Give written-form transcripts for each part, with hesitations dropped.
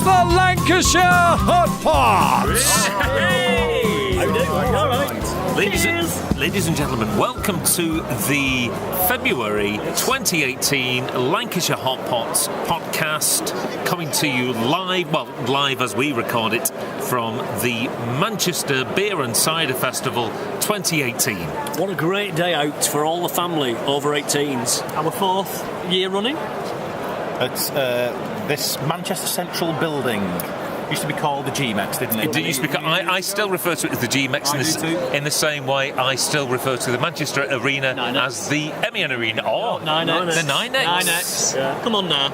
the Lancashire Hotpots. Hey! How you doing? All right. Ladies and gentlemen, welcome to the February 2018 Lancashire Hotpots podcast, coming to you live as we record it from the Manchester Beer Cider Festival 2018. What a great day out for all the family over 18s. Our fourth year running. It's this Manchester Central building. Used to be called the GMEX, didn't it? It used to be. I still refer to it as the GMEX in the same way I still refer to the Manchester Arena as the Emian Arena. Oh, the 9X. Yeah. Come on now,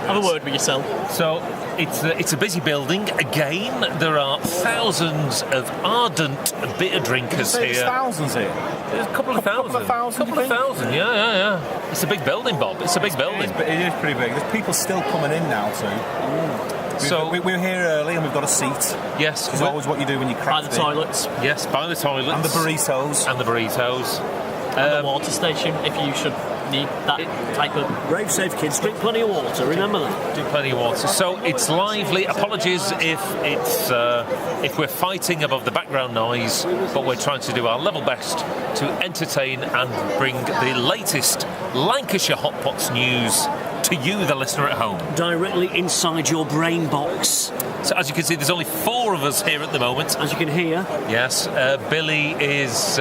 have a word with yourself. So it's a busy building. Again, there are thousands of ardent beer drinkers here. There's thousands here. There's a couple of thousand. Yeah. It's a big building, Bob. It's a big building. It is pretty big. There's people still coming in now too. So we were here early and we've got a seat. Yes. It's always what you do when you craft by the toilets. Yes, by the toilets. And the burritos. And the water station, if you should need that type of... Brave, safe kids, drink plenty of water, remember that. Do plenty of water. So it's lively. Apologies if we're fighting above the background noise, but we're trying to do our level best to entertain and bring the latest Lancashire Hotpots news to you, the listener at home. Directly inside your brain box. So as you can see, there's only 4 of us here at the moment. As you can hear. Yes, Billy is,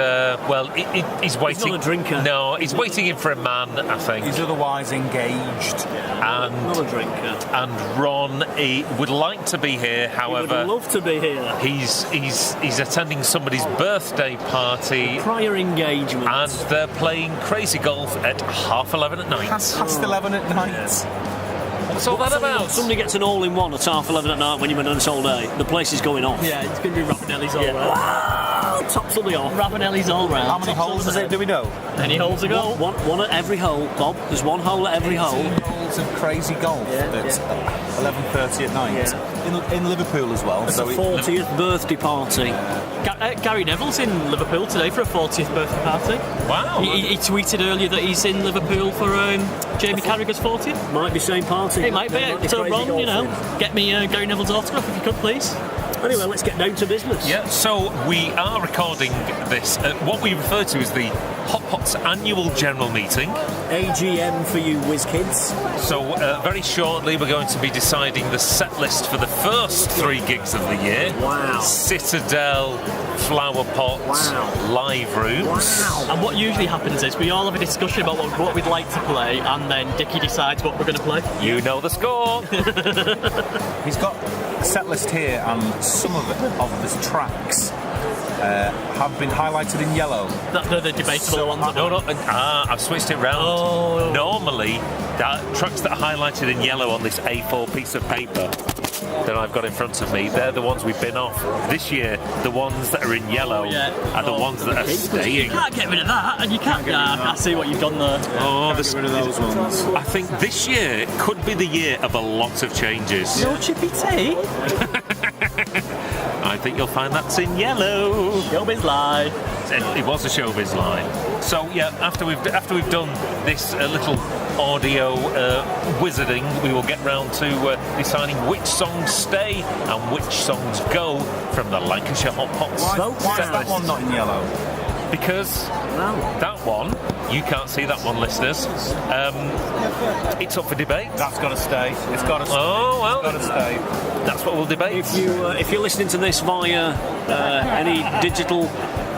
he's waiting. He's not a drinker. No, he's waiting in for a man, I think. He's otherwise engaged. And not a drinker. And Ron, he would like to be here, however... He would love to be here. He's attending somebody's birthday party. Prior engagement. And they're playing crazy golf at 11:30 at night. Past 11 at night. What's all that about? Somebody gets an all-in-one at 11:30 at night when you've been on this all day. The place is going off. Yeah, it's going to be Ravanelli's all round. Wow, tops will be off. Ravanelli's all round. How many holes is it, do we know? Any holes to go? One at every hole, Bob. There's one hole at every hole. Holes of crazy golf at 11:30 at night. Yeah. In Liverpool as well. It's a 40th birthday party. Gary Neville's in Liverpool today for a 40th birthday party. Wow. He tweeted earlier that he's in Liverpool for Jamie Carragher's 40th. Might be same party. It might be. So Ron, get me Gary Neville's autograph if you could, please. Anyway, let's get down to business. Yeah, so we are recording this at what we refer to as the Hotpots annual general meeting. AGM for you whiz kids. So very shortly we're going to be deciding the set list for the first 3 gigs of the year. Wow. Citadel, Flower Pots, Live Rooms. Wow. And what usually happens is we all have a discussion about what we'd like to play, and then Dickie decides what we're going to play. You know the score. He's got a set list here, and some of his tracks have been highlighted in yellow. They're the debatable ones. No, I've switched it round. Oh. Normally, tracks that are highlighted in yellow on this A4 piece of paper that I've got in front of me, they're the ones we've been off. This year, the ones that are in yellow are the ones that are staying. You can't get rid of that, and you can't get I see what you've done there. Get rid of those ones. I think this year could be the year of a lot of changes. No chippy tea? I think you'll find that's in yellow. Showbiz line. It was a showbiz line. So yeah, after we've done this little audio wizarding, we will get round to deciding which songs stay and which songs go from the Lancashire Hotpots. Why is that one not in yellow? Because that one, you can't see that one, listeners. It's up for debate. That's got to stay. It's got to stay. Oh well, it's got to stay. That's what we'll debate. If you're listening to this via any digital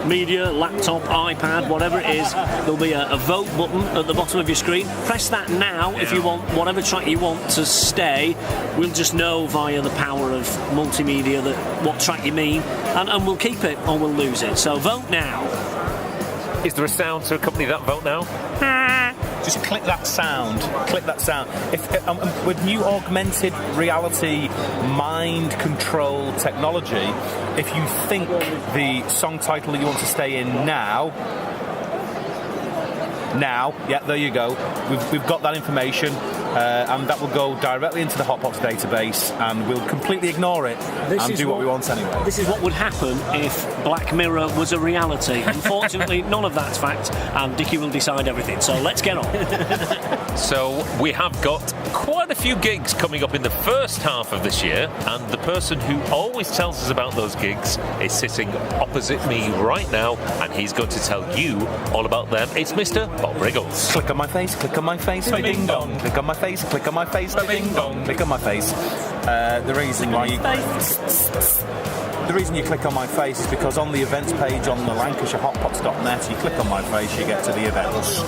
media, laptop, iPad, whatever it is, there'll be a vote button at the bottom of your screen. Press that now if you want whatever track you want to stay. We'll just know via the power of multimedia what track you mean, and we'll keep it or we'll lose it. So vote now. Is there a sound to accompany that vote now? Just click that sound. Click that sound. With new augmented reality mind control technology, if you think the song title that you want to stay in now, yeah, there you go. We've got that information. and that will go directly into the Hotpots database, and we'll completely ignore it and do what we want anyway. This is what would happen if Black Mirror was a reality. Unfortunately, none of that's fact, and Dickie will decide everything. So let's get on. So we have got quite a few gigs coming up in the first half of this year, and the person who always tells us about those gigs is sitting opposite me right now, and he's going to tell you all about them. It's Mr. Bob Riggles. Click on my face, click on my face, ding dong. Click on my face, click on my face, ding dong. Click on my face. The reason you click on my face is because on the events page on the LancashireHotpots.net, you click on my face, you get to the events.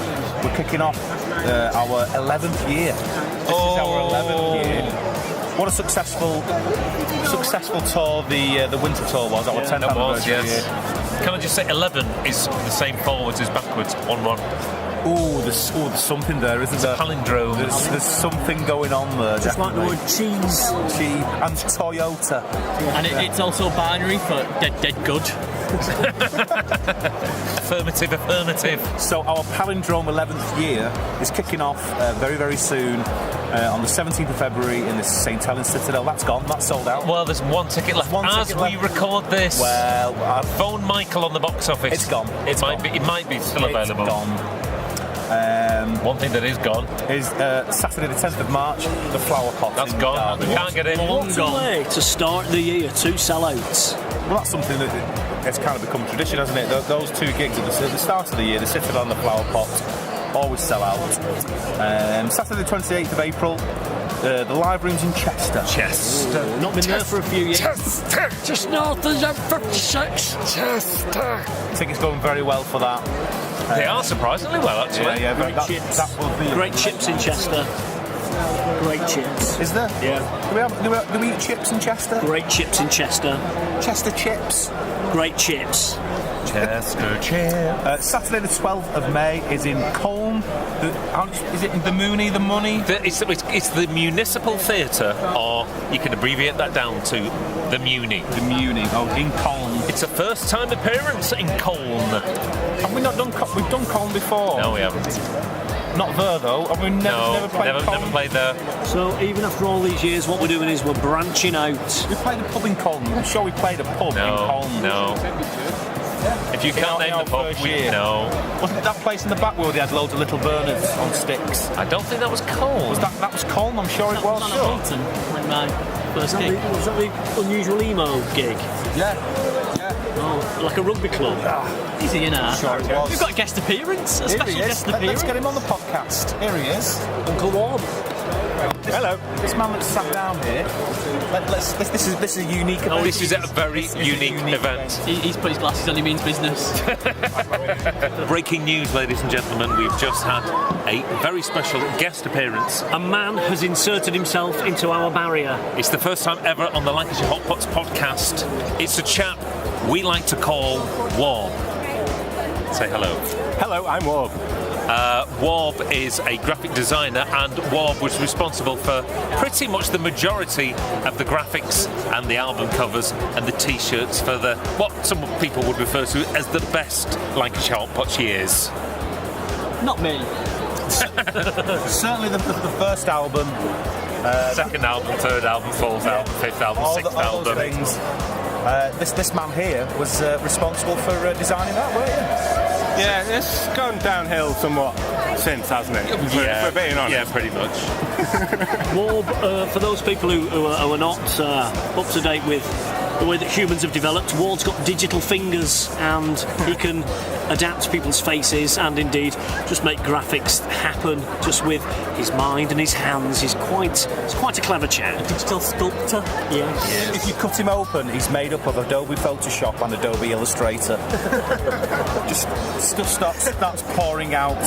We're kicking off our 11th year. This is our 11th year. What a successful tour the winter tour was. Our 10th anniversary year. Can I just say 11 is the same forwards as backwards on one? There's something there, isn't there? Palindrome. There's something going on there. Just like the word cheese. And Toyota. And it's also binary for dead good. Affirmative. So our Palindrome 11th year is kicking off very, very soon on the 17th of February in the St. Helens Citadel. That's gone. That's sold out. Well, there's one ticket left. As we record this, phone Michael on the box office. It's gone. It might be still available. It's gone. One thing that is gone is Saturday the 10th of March, the Flower Pot. That's gone. We can't get in. What a way to start the year, 2 sellouts. Well, that's something that it's kind of become tradition, hasn't it? Those 2 gigs at the start of the year, the Citadel and the Flower Pot, always sell out. Saturday the 28th of April, the live rooms in Chester. Not been there for a few years. Chester, just north of M56. Chester. Tickets going very well for that. They are surprisingly well, actually. Yeah, Great chips. That will be Great chips in Chester. Great chips. Is there? Yeah. Do we eat chips in Chester? Great chips in Chester. Chester chips. Great chips. Chester chips. Saturday the 12th of May is in Colne. Is it the Mooney, the Money? It's the Municipal Theatre, or you can abbreviate that down to the Muni. The Muni. Oh, in Colne. It's a first-time appearance in Colne. Have we not done Colne? We've done Colne before. No, we haven't. Not there, though. Have we never played Colne? Never played there. So even after all these years, what we're doing is we're branching out. We played a pub in Colne. I'm sure we played a pub in Colne. No. If you can't name the pub, we know. Wasn't it that place in the back where they had loads of little burners on sticks? I don't think that was Colne. That was Colne, I'm sure it was. On a Bolton, like my first gig. Was that the unusual emo gig? Yeah. Oh, like a rugby club? Easy, you know. Sure it was. We've got a guest appearance, a special guest appearance. Let's get him on the podcast. Here he is. Uncle Warb. Hello. This man that's sat down here. This is a unique event. This is a very unique event. He's put his glasses on, he means business. Breaking news, ladies and gentlemen. We've just had a very special guest appearance. A man has inserted himself into our barrier. It's the first time ever on the Lancashire Hotpots podcast. It's a chap we like to call Warb. Say hello. Hello, I'm Warb. Warb is a graphic designer, and Warb was responsible for pretty much the majority of the graphics and the album covers and the t-shirts for what some people would refer to as the best Lancashire Hotpots years. Not me. Certainly the first album. Second album, third album, fourth album, fifth album, sixth all album. those things. This man here was responsible for designing that, weren't you? Yeah, it's gone downhill somewhat since, hasn't it? If we're being honest. Yeah, pretty much. Warb, for those people who are not up to date with the way that humans have developed, Ward's got digital fingers and he can adapt people's faces and indeed just make graphics happen just with his mind and his hands. He's quite a clever chap. Digital sculptor. Yes. If you cut him open, he's made up of Adobe Photoshop and Adobe Illustrator. Just stuff starts pouring out.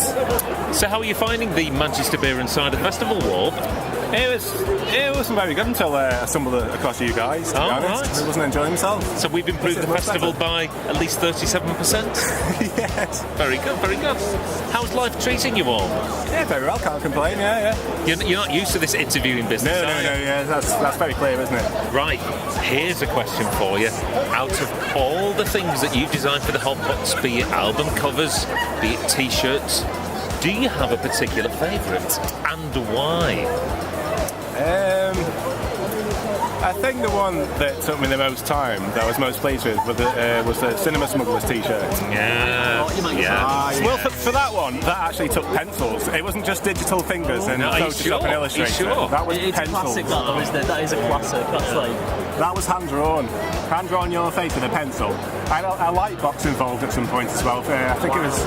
So how are you finding the Manchester Beer Cider Festival, Warb? It wasn't very good until I stumbled across you guys, to be honest. Right. I wasn't enjoying myself. So we've improved the festival by at least 37%? Yes. Very good, very good. How's life treating you all? Yeah, very well, can't complain, yeah. You're not used to this interviewing business, No, are you? yeah, that's very clear, isn't it? Right, here's a question for you. Out of all the things that you've designed for the Hotpots, be it album covers, be it t-shirts, Do you have a particular favourite, and why? I think the one that took me the most time, that I was most pleased with, was the Cinema Smugglers t-shirt. Yeah. Well, for that one, that actually took pencils. It wasn't just digital fingers and No, are you Photoshop sure? and Illustrator. Are you sure? That was It's a pencils. classic, that though, isn't it? That is a classic. That's like. That was hand-drawn. Hand-drawn your face with a pencil. I had a light box involved at some point as well. I think it was...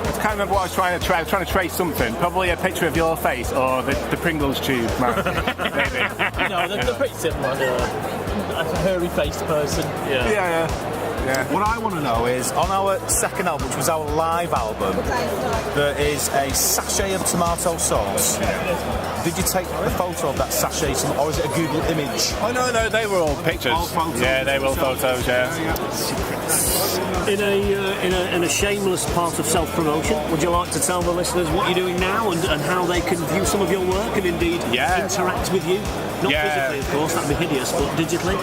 I can't remember what I was trying to trace. I was trying to trace something. Probably a picture of your face or the Pringles tube, man. Maybe. No, they're pretty similar. A hairy-faced person. Yeah. What I want to know is, on our second album, which was our live album, there is a sachet of tomato sauce. Did you take a photo of that sachet, or is it a Google image? Oh no, they were all pictures. All photos. Yeah, they were all photos. Yeah. In a shameless part of self-promotion, would you like to tell the listeners what you're doing now and how they can view some of your work and indeed interact with you? Not physically, of course, that'd be hideous, but digitally.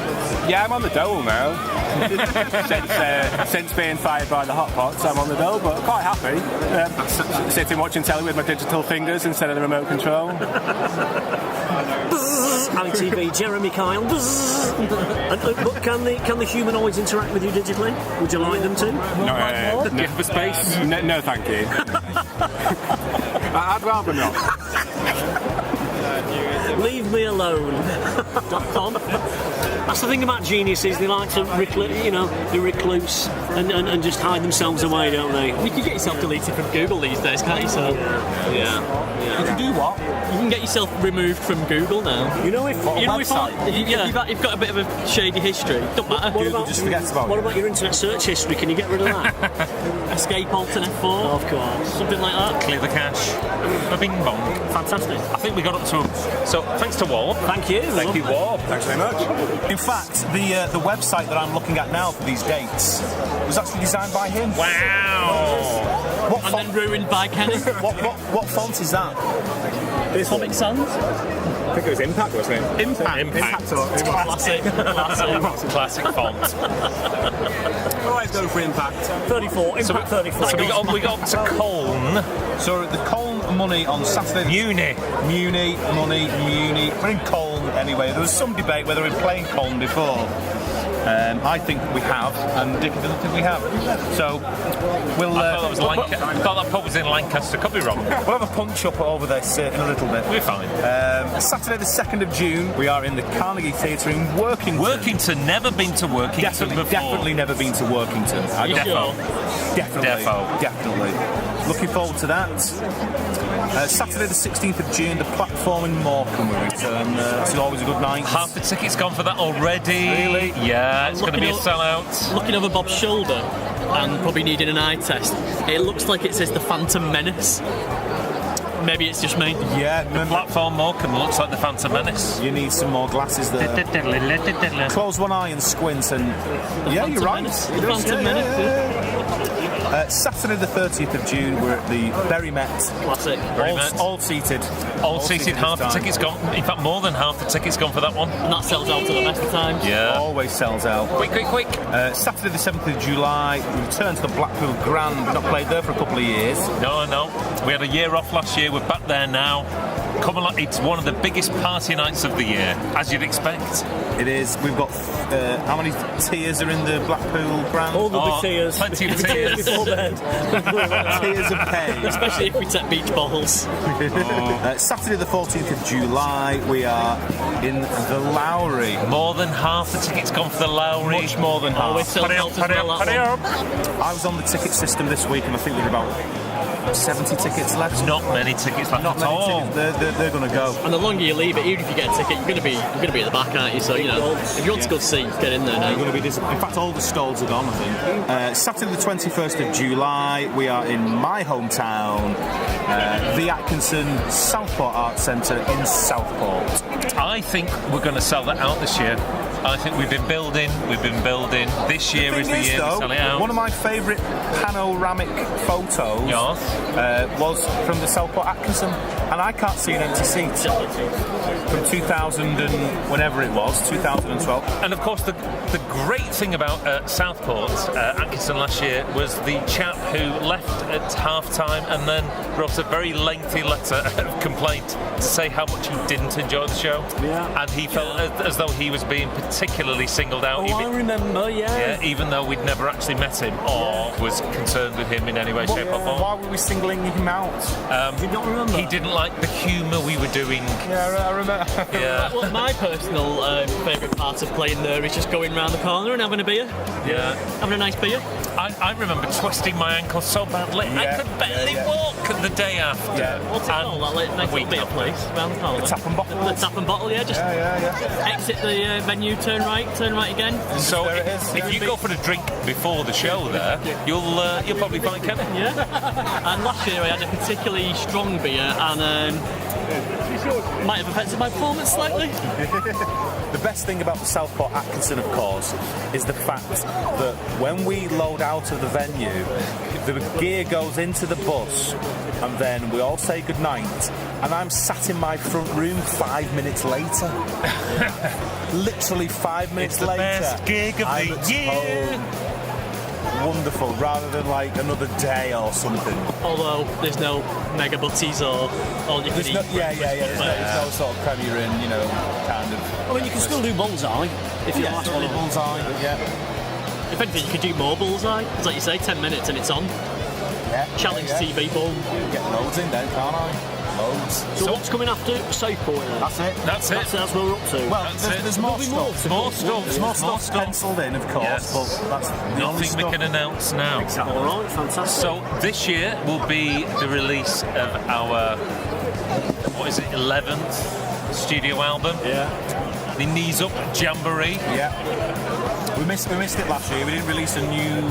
Yeah, I'm on the dole now. Since being fired by the Hotpots, I'm on the dole, but quite happy. Sitting watching telly with my digital fingers instead of the remote control. ITV, Jeremy Kyle. But can the humanoids interact with you digitally? Would you like them to? No, Do you have a space? no, thank you. I'd rather not. Leave me alone. .com. That's the thing about geniuses, they like to be recluse and just hide themselves away, don't they? You can get yourself deleted from Google these days, can't you? So Yeah. you can do what? You can get yourself removed from Google now. You've got a bit of a shady history. Don't matter. Google just forgets about What it. about your internet search history? Can you get rid of that? Escape Alt and F4. Of course. Something like that. Clear the cache. Bing bong. Fantastic. I think we got up to. So thanks to Warp. Thank you. Thank you, Warp. Thanks very much. In fact, the website that I'm looking at now for these dates was actually designed by him. Wow. What And font? then ruined by Kenny. What font is that? Comic Sans. I think it was Impact, wasn't it? Impact. Classic. Classic font. Always go for Impact. 34. Impact 34. So we got to Colne. So the Colne Money on Saturday. Muni. Muni. We're in Colne anyway. There was some debate whether we'd played Colne before. I think we have, and Dick doesn't think we have. So we'll. I thought that pub was in Lancaster. Could be wrong. We'll have a punch up over this in a little bit. We're fine. Saturday the 2nd of June, we are in the Carnegie Theatre in Workington. Workington. Never been to Workington before. Definitely never been to Workington. Definitely. Looking forward to that. Saturday the 16th of June, the platform in Morecambe will return. It's always a good night. Half the tickets gone for that already. Really? Yeah, it's going to be a sellout. Looking over Bob's shoulder and probably needing an eye test, it looks like it says the Phantom Menace. Maybe it's just me. Yeah, Platform Morecambe looks like the Phantom Menace. you need some more glasses there. Close one eye and squint and... Yeah, you're right. Menace. The Phantom Menace. Saturday the 30th of June, we're at the Bury Met. Classic. All seated. All seated, half the tickets gone. In fact, more than half the tickets gone for that one. And that sells out to the best of times. Yeah. Always sells out. Quick. Saturday the 7th of July, we return to the Blackpool Grand. We've not played there for a couple of years. No. We had a year off last year. We're back there now. Come along. It's one of the biggest party nights of the year, as you'd expect. It is. We've got how many tiers are in the Blackpool Grand? All the tears. Plenty of tears. Before bed. Tiers of pain. Especially if we take beach bottles. Saturday the 14th of July, we are in the Lowry. More than half the tickets gone for the Lowry. Much more than half. Always sells out as well. That one. I was on the ticket system this week, and I think there were about 70 tickets left. Not many tickets left Not at many all. tickets. They're going to go. And the longer you leave it, even if you get a ticket, you're going to be at the back, aren't you? So if you want to go see, get in there now. You're going to be in fact, all the stalls are gone, I think. Saturday the 21st of July, we are in my hometown, the Atkinson Southport Arts Centre in Southport. I think we're going to sell that out this year. I think we've been building. This year is the year we sell it out. One of my favourite panoramic photos was from the Southport Atkinson, and I can't see an empty seat from 2000 and whenever it was, 2012. And of course, the great thing about Southport Atkinson last year was the chap who left at half time and then wrote a very lengthy letter of complaint to say how much he didn't enjoy the show. Yeah. And he felt as though he was being particularly singled out. I remember, Yeah, even though we'd never actually met him or was concerned with him in any way, shape or form. Why were we singling him out? Do you not remember? He didn't like the humour we were doing. Yeah, I remember. Yeah. Well, my personal favourite part of playing there is just going round the corner and having a beer. Yeah. Having a nice beer. I remember twisting my ankle so badly I could barely walk the day after. Yeah. What's it called? That nice little beer place round the corner. The Tap and Bottle. The Tap and Bottle, yeah. Just exit the venue, turn right again. So There it is. if you go for a drink before the show there, you'll probably find Kevin. Yeah. And last year I had a particularly strong beer and might have affected my performance slightly. The best thing about the Southport Atkinson, of course, is the fact that when we load out of the venue, the gear goes into the bus, and then we all say goodnight, and I'm sat in my front room 5 minutes later. Literally 5 minutes It's the later. best gig of I'm the at year. home. Wonderful, rather than like another day or something. Although there's no mega butties or all you can There's eat. no, there's no sort of Premier Inn, kind of. I mean, you can still do bullseye if you like. Totally bullseye, yeah. If anything, you could do more bullseye. It's like you say, 10 minutes and it's on. Yeah. Challenge TV, boom. Get loads in then, can't I? Loads. So what's coming after Southport then? That's it. That's it. That's what we're up to. Well, That's it. there's more There'll be stuff. More stuff. There's more More stuff stuff. penciled in, of course, Yes. but that's the only Nothing we stuff. can announce now. All right, fantastic. So this year will be the release of our 11th studio album. yeah. The Knees Up Jamboree. Yeah. We missed it last year. We didn't release a new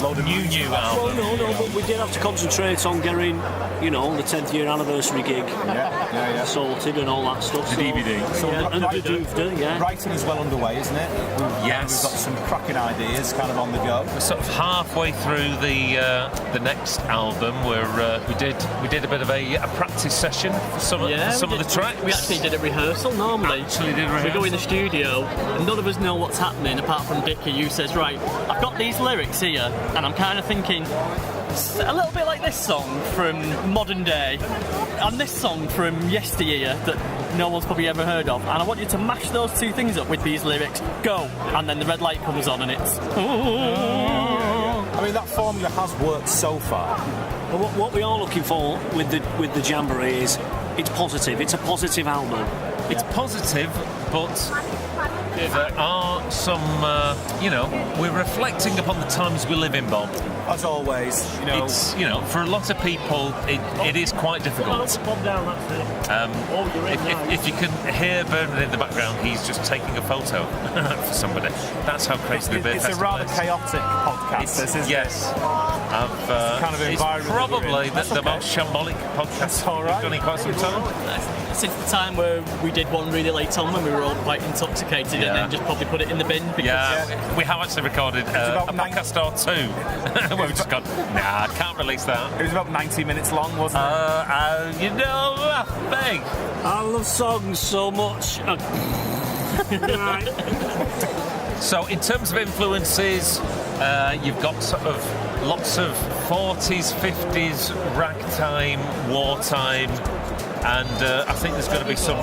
load of New album. Well, no, but we did have to concentrate on getting, the 10th year anniversary gig Yeah. sorted and all that stuff. The DVD. So Yeah, and the Doovda, yeah. Writing is well underway, isn't it? Yes. We've got some cracking ideas kind of on the go. We're sort of halfway through the next album where we did a bit of a practice session for some of the tracks. We actually did a rehearsal normally. Actually did a We go in the rehearsal. studio and none of us know what's happening apart from Dickie, who says, right, I've got these lyrics here and I'm kind of thinking a little bit like this song from modern day and this song from yesteryear that no one's probably ever heard of, and I want you to mash those two things up with these lyrics. Go! And then the red light comes on and it's I mean, that formula has worked so far. But what we are looking for with the Jamboree is it's positive. It's a positive album. It's positive, but there are some, we're reflecting upon the times we live in, Bob. As always, It's, for a lot of people, it is quite difficult. If you can hear Bernard in the background, he's just taking a photo for somebody. That's how crazy the beer it's a festival rather is. chaotic podcast, this, isn't Yes. kind of it's environment probably we're in. the That's okay. most shambolic podcast all right. we've done in quite some time. since the time where we did one really late on when we were all quite intoxicated and then just probably put it in the bin because Yeah, we have actually recorded a about podcast or two where we've just gone, nah, I can't release that. It was about 90 minutes long, wasn't it? Nothing. I love songs so much. Right. So in terms of influences, you've got sort of lots of 40s, 50s, ragtime, wartime, and I think there's going to be some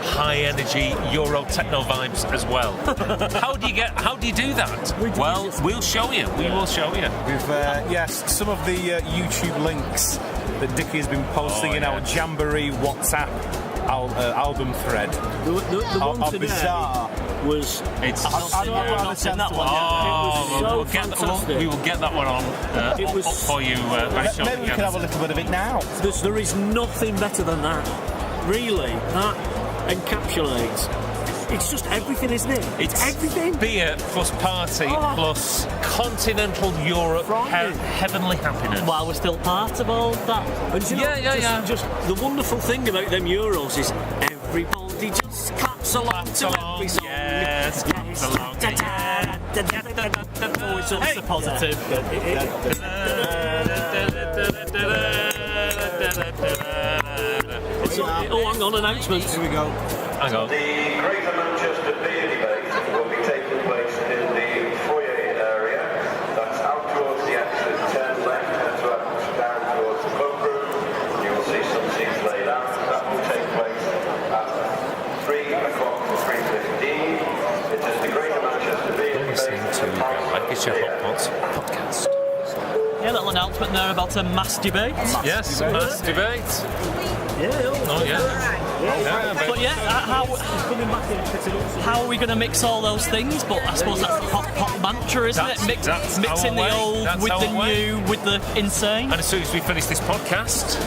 high energy Euro techno vibes as well. How do you do that? Well, we'll show you. We will show you. With some of the YouTube links that Dickie has been posting in our Jamboree WhatsApp album thread. The one are today bizarre. was. It's I've not seen that one yet. It was so fantastic. we will get that one on It was- up for you very shortly. Maybe we can have a little bit of it now. There is nothing better than that. Really, that encapsulates. It's just everything, isn't it? It's everything. Beer plus party plus continental Europe Frightening. heavenly happiness. while we're still part of all that. And you know, Yeah. Just the wonderful thing about them Euros is everybody just claps along to every song. Yes, claps along. Oh, it's It's a positive. Oh, hang on, announcemements. Here we go. Hang on. The Greater Manchester Beer Debate will be taking place in the foyer area. That's out towards the exit, turn left, down towards the pub room. Lancashire Hotpots podcast. Yeah, little announcement there about a mass debate. Yes, mass debate. Oh, yeah. But yeah, how are we going to mix all those things? But I suppose that's the pop mantra, isn't it? Mixing the old with the new, with the insane. And as soon as we finish this podcast,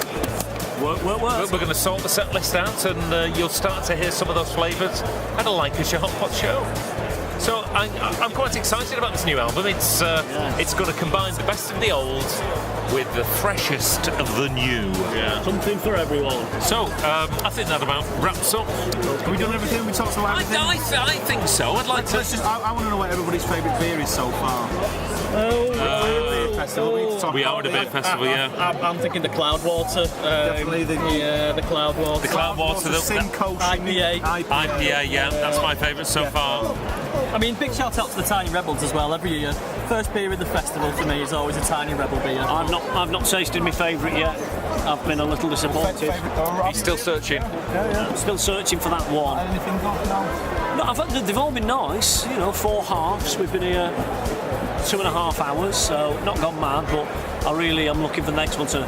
we're going to sort the set list out, and you'll start to hear some of those flavours at a Lancashire Hotpot show. So I'm quite excited about this new album. It's going to combine the best of the old with the freshest of the new. Yeah. Something for everyone. So I think that about wraps up. Have we done everything? We talked about everything? I think so. I'd like to. I want to know what everybody's favourite beer is so far. We are at a beer festival, yeah. I'm thinking the Cloudwater. Definitely the Cloudwater. The Cloudwater, the Simcoe IPA. yeah, that's my favourite so far. I mean, big shout out to the Tiny Rebels as well. Every year, first beer of the festival for me is always a Tiny Rebel beer. I've not tasted my favourite yet. I've been a little disappointed. He's still searching. I'm still searching for that one. Anything got now? No, they've all been nice. 4 halves. We've been here 2.5 hours, so not gone mad. But I really am looking for the next one to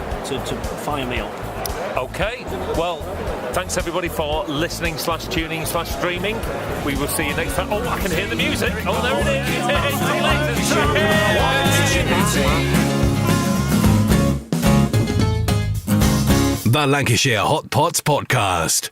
fire me up. Okay, well, thanks everybody for listening / tuning / streaming. We will see you next time. Oh, I can hear the music. Oh, there it is. See you later. The Lancashire Hotpots podcast.